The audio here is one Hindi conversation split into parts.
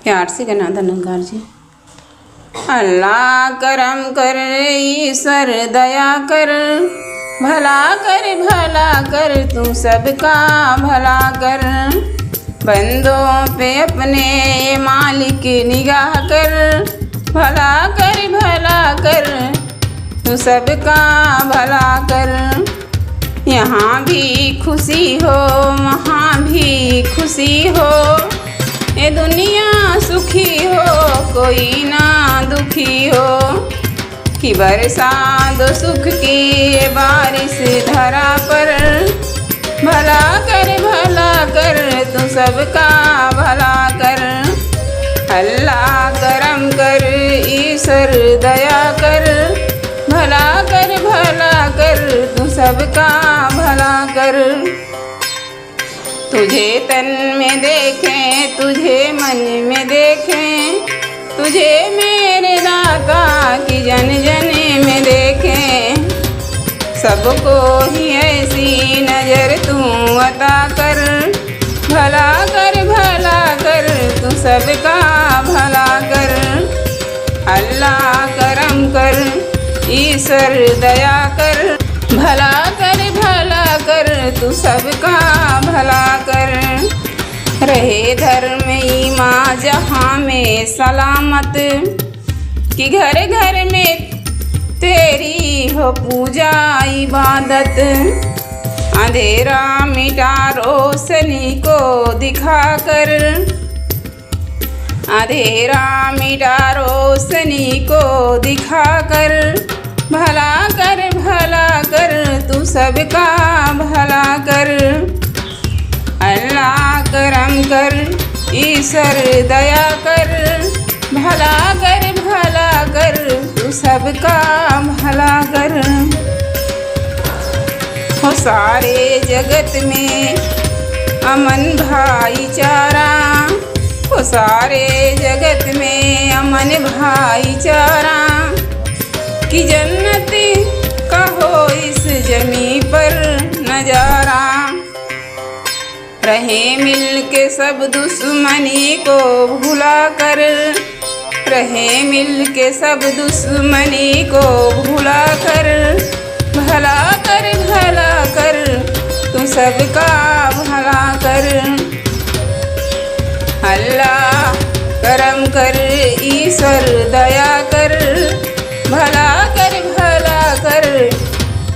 प्यार से गाना धनंकार जी। अल्लाह करम कर, ईश्वर दया कर, भला कर तू सबका भला कर। बंदों पे अपने मालिक निगाह कर, भला कर तू सबका भला कर। यहाँ भी खुशी हो वहाँ भी खुशी हो, ये दुनिया सुखी हो कोई ना दुखी हो। कि बरसा दो सुख की बारिश धरा पर, भला कर तू सबका भला कर। अल्लाह करम कर, ईश्वर दया कर, भला कर तू सबका भला कर। तुझे तन में देखें, तुझे मन में देखें, तुझे मेरे दाता की जन जन में देखें। सबको ही ऐसी नज़र तू अता कर, भला कर तू सबका भला कर। अल्लाह करम कर, ईश्वर दया कर, भला कर तू सबका भला कर। रहे धर्म ईमान जहाँ में सलामत, कि घर घर में तेरी हो पूजा इबादत। अंधेरा मिटा रोशनी को दिखा कर, अंधेरा मिटा रोशनी को दिखा कर। भला कर तू सबका भला कर। अल्लाह करम कर, ईश्वर दया कर, भला कर तू सबका भला कर। हो सारे जगत में अमन भाईचारा, हो सारे जगत में अमन भाईचारा। कि जन्नत का हो इस जमी पर नजारा। रहे मिल के सब दुश्मनी को भुला कर, रहे मिल के सब दुश्मनी को भुला कर। भला कर तू सबका भला कर। अल्लाह करम कर, ईश्वर दया कर, भला कर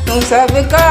तू सबका